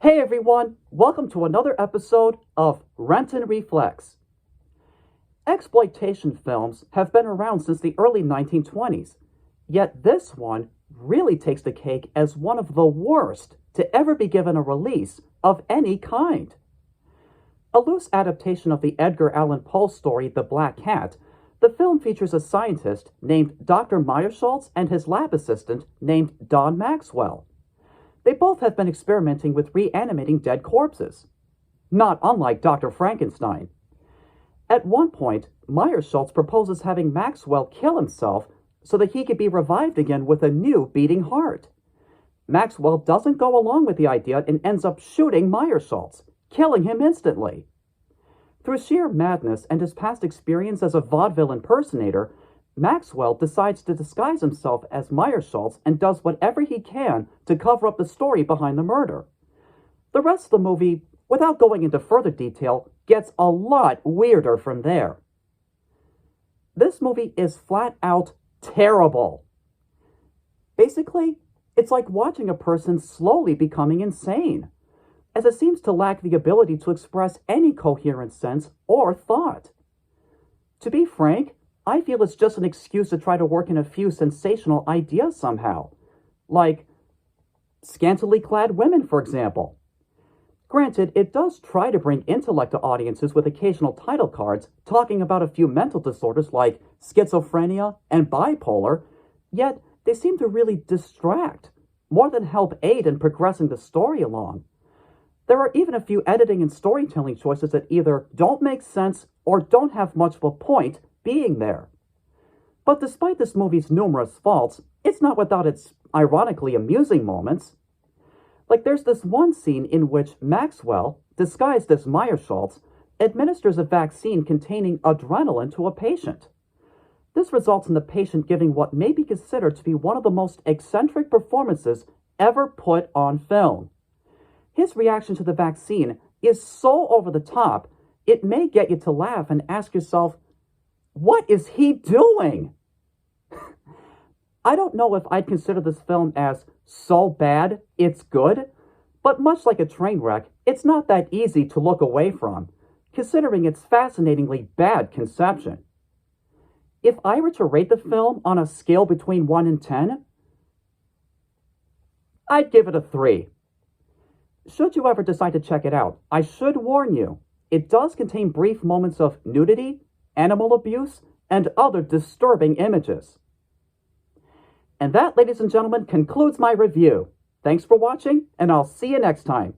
Hey everyone, welcome to another episode of Renton Reflects. Exploitation films have been around since the early 1920s, yet this one really takes the cake as one of the worst to ever be given a release of any kind. A loose adaptation of the Edgar Allan Poe story The Black Cat, the film features a scientist named Dr. Meyerschultz and his lab assistant named Don Maxwell. They both have been experimenting with reanimating dead corpses, not unlike Dr. Frankenstein. At one point, Meyerschultz proposes having Maxwell kill himself so that he could be revived again with a new beating heart. Maxwell doesn't go along with the idea and ends up shooting Meyerschultz, killing him instantly. Through sheer madness and his past experience as a vaudeville impersonator, Maxwell decides to disguise himself as Meyerschultz and does whatever he can to cover up the story behind the murder. The rest of the movie, without going into further detail, gets a lot weirder from there. This movie is flat out terrible. Basically, it's like watching a person slowly becoming insane, as it seems to lack the ability to express any coherent sense or thought. To be frank, I feel it's just an excuse to try to work in a few sensational ideas somehow. Like scantily clad women, for example. Granted, it does try to bring intellect to audiences with occasional title cards talking about a few mental disorders like schizophrenia and bipolar, yet they seem to really distract, more than help aid in progressing the story along. There are even a few editing and storytelling choices that either don't make sense or don't have much of a point being there. But despite this movie's numerous faults, it's not without its ironically amusing moments. Like there's this one scene in which Maxwell, disguised as Meyerschultz, administers a vaccine containing adrenaline to a patient. This results in the patient giving what may be considered to be one of the most eccentric performances ever put on film. His reaction to the vaccine is so over the top, it may get you to laugh and ask yourself, what is he doing? I don't know if I'd consider this film as so bad it's good, but much like a train wreck, it's not that easy to look away from, considering its fascinatingly bad conception. If I were to rate the film on a scale between 1 and 10, I'd give it a 3. Should you ever decide to check it out, I should warn you, it does contain brief moments of nudity, animal abuse, and other disturbing images. And that, ladies and gentlemen, concludes my review. Thanks for watching, and I'll see you next time.